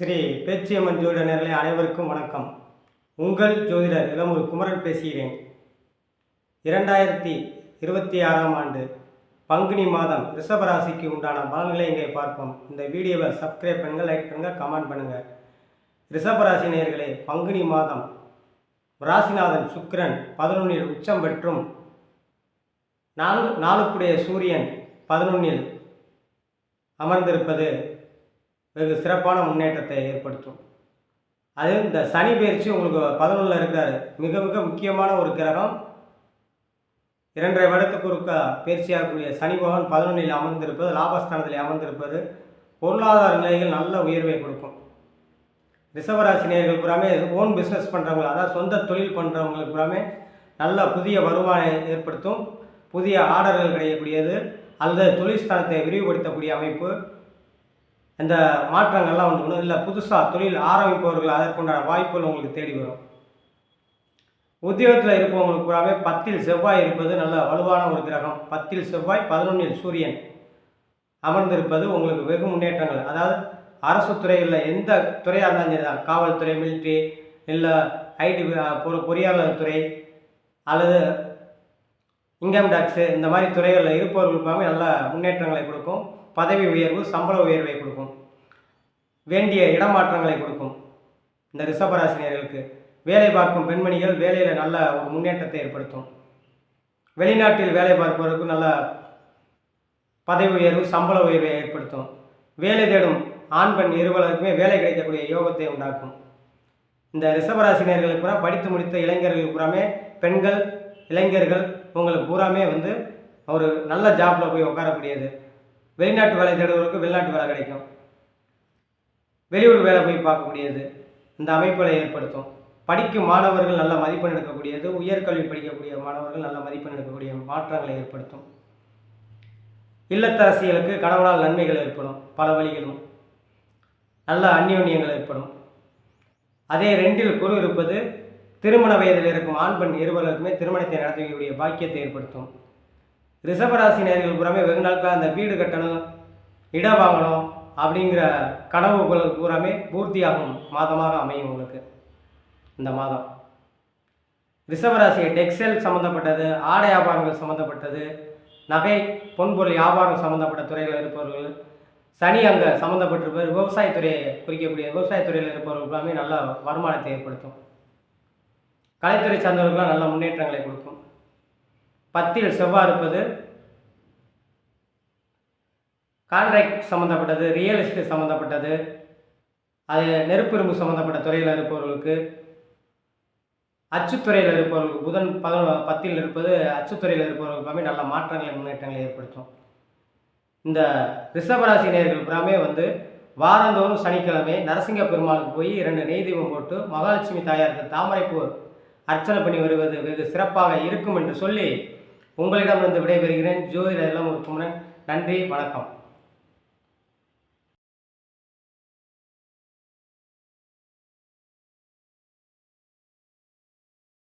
ஸ்ரீ பேச்சியம்மன் ஜோதிட நேயர்களே அனைவருக்கும் வணக்கம். உங்கள் ஜோதிடர் இளமுரு குமரன் பேசுகிறேன். 2026ஆம் ஆண்டு பங்குனி மாதம் ரிஷபராசிக்கு உண்டான பலன்களை இங்கே பார்ப்போம். இந்த வீடியோவை சப்ஸ்கிரைப் பண்ணுங்கள், லைக் பண்ணுங்கள், கமெண்ட் பண்ணுங்கள். ரிஷபராசி நேயர்களே, பங்குனி மாதம் ராசிநாதன் சுக்கிரன் 11இல் உச்சம் பெற்றும் நாளுக்குடைய சூரியன் 11இல் அமர்ந்திருப்பது வெகு சிறப்பான முன்னேற்றத்தை ஏற்படுத்தும். அது இந்த சனி பயிற்சி உங்களுக்கு 11ல் இருக்கிறாரு. மிக மிக முக்கியமான ஒரு கிரகம். 2.5 வருடத்துக்கு ஒருக்க பயிற்சியாகக்கூடிய சனி பகவான் 11ல் அமர்ந்திருப்பது, லாபஸ்தானத்தில் அமர்ந்திருப்பது பொருளாதார நிலைகள் நல்ல உயர்வை கொடுக்கும். ரிஷபராசி நேயர்கள் புறாமே ஓன் பிஸ்னஸ் பண்ணுறவங்க, அதாவது சொந்த தொழில் பண்ணுறவங்களுக்கு புறாமே நல்ல புதிய வருமானம் ஏற்படுத்தும். புதிய ஆர்டர்கள் கிடைக்கக்கூடியது அல்லது தொழில் ஸ்தானத்தை விரிவுபடுத்தக்கூடிய அமைப்பு, இந்த மாற்றங்கள்லாம் வந்துக்கணும். இல்லை புதுசாக தொழில் ஆரம்பிப்பவர்கள் அதற்குண்டான வாய்ப்புகள் உங்களுக்கு தேடி வரும். உத்தியோகத்தில் இருப்பவங்களுக்கு பூராவே 10இல் செவ்வாய் இருப்பது நல்ல வலுவான ஒரு கிரகம். 10இல் செவ்வாய் 11இல் சூரியன் அமர்ந்திருப்பது உங்களுக்கு வெகு முன்னேற்றங்கள். அதாவது அரசு துறைகளில் எந்த துறையாக இருந்தாலும் சரி தான், காவல்துறை, மிலிட்ரி, இல்லை ஐடி, பொறியாளர் துறை அல்லது இன்கம் டேக்ஸு, இந்த மாதிரி துறைகளில் இருப்பவர்களுக்காக நல்ல முன்னேற்றங்களை கொடுக்கும். பதவி உயர்வு, சம்பள உயர்வை கொடுக்கும். வேண்டிய இடமாற்றங்களை கொடுக்கும். இந்த ரிஷபராசினியர்களுக்கு வேலை பார்க்கும் பெண்மணிகள் வேலையில் நல்ல ஒரு முன்னேற்றத்தை ஏற்படுத்தும். வெளிநாட்டில் வேலை பார்ப்பவர்களுக்கு நல்ல பதவி உயர்வு, சம்பள உயர்வை ஏற்படுத்தும். வேலை தேடும் ஆண் பெண் இருவருக்குமே வேலை கிடைக்கக்கூடிய யோகத்தை உண்டாக்கும். இந்த ரிஷபராசினியர்களுக்கு பூரா படித்து முடித்த இளைஞர்களுக்கு பூராமே, பெண்கள் இளைஞர்கள் உங்களுக்கு பூராமே ஒரு நல்ல ஜாப்பில் போய் உட்காரக்கூடியது. வெளிநாட்டு வேலை தேடுவதற்கு வெளிநாட்டு வேலை கிடைக்கும். வெளியூர் வேலை போய் பார்க்கக்கூடியது இந்த அமைப்புகளை ஏற்படுத்தும். படிக்கும் மாணவர்கள் நல்ல மதிப்பெண் எடுக்கக்கூடியது, உயர்கல்வி படிக்கக்கூடிய மாணவர்கள் நல்ல மதிப்பெண் எடுக்கக்கூடிய மாற்றங்களை ஏற்படுத்தும். இல்லத்தரசிகளுக்கு கணவனால் நன்மைகள் ஏற்படும். பல வழிகளும் நல்ல அந்யோன்யங்கள் ஏற்படும். அதே 2இல் குரு இருப்பது திருமண வயதில் இருக்கும் ஆண் பெண் இருவர்களுக்குமே திருமணத்தை நடத்தக்கூடிய பாக்கியத்தை ஏற்படுத்தும். ரிஷபராசி நேயர்கள் பூராமே வெகு நாட்களாக அந்த வீடு கட்டணும், இடம் வாங்கணும் அப்படிங்கிற கனவுகள் பூராமே பூர்த்தியாகும் மாதமாக அமையும் உங்களுக்கு இந்த மாதம். ரிஷபராசி டெக்ஸ்டைல் சம்மந்தப்பட்டது, ஆடை வியாபாரங்கள் சம்மந்தப்பட்டது, நகை பொன்பொருள் வியாபாரம் சம்மந்தப்பட்ட துறையில் இருப்பவர்கள், சனி அங்கே சம்மந்தப்பட்டிருப்பவர், விவசாயத்துறையை குறிக்கக்கூடிய விவசாயத்துறையில் இருப்பவர்கள் எல்லாமே நல்ல வருமானத்தை ஏற்படுத்தும். கலைத்துறை சார்ந்தவர்களாம் நல்ல முன்னேற்றங்களை கொடுக்கும். 10இல் செவ்வாய் இருப்பது கான்ட்ராக்ட் சம்மந்தப்பட்டது, ரியல் எஸ்டேட் சம்மந்தப்பட்டது, அது நெருப்பிரும்பு சம்மந்தப்பட்ட துறையில் இருப்பவர்களுக்கு, அச்சுத்துறையில் இருப்பவர்களுக்கு புதன் 10இல் இருப்பது அச்சுத்துறையில் இருப்பவர்களுக்குமே நல்ல மாற்றங்களை முன்னேற்றங்களை ஏற்படுத்தும். இந்த ரிஷபராசி நேயர்கள் புறாமே வாரந்தோறும் சனிக்கிழமை நரசிங்க பெருமாளுக்கு போய் 2 நெய் தீபம் போட்டு மகாலட்சுமி தாயாருக்கு தாமரைப்பூ அர்ச்சனை பண்ணி வருவது வெகு சிறப்பாக இருக்கும் என்று சொல்லி உங்களிடமிருந்து விடைபெறுகிறேன். ஜோதிடர் இளமுரு குமரன். நன்றி, வணக்கம்.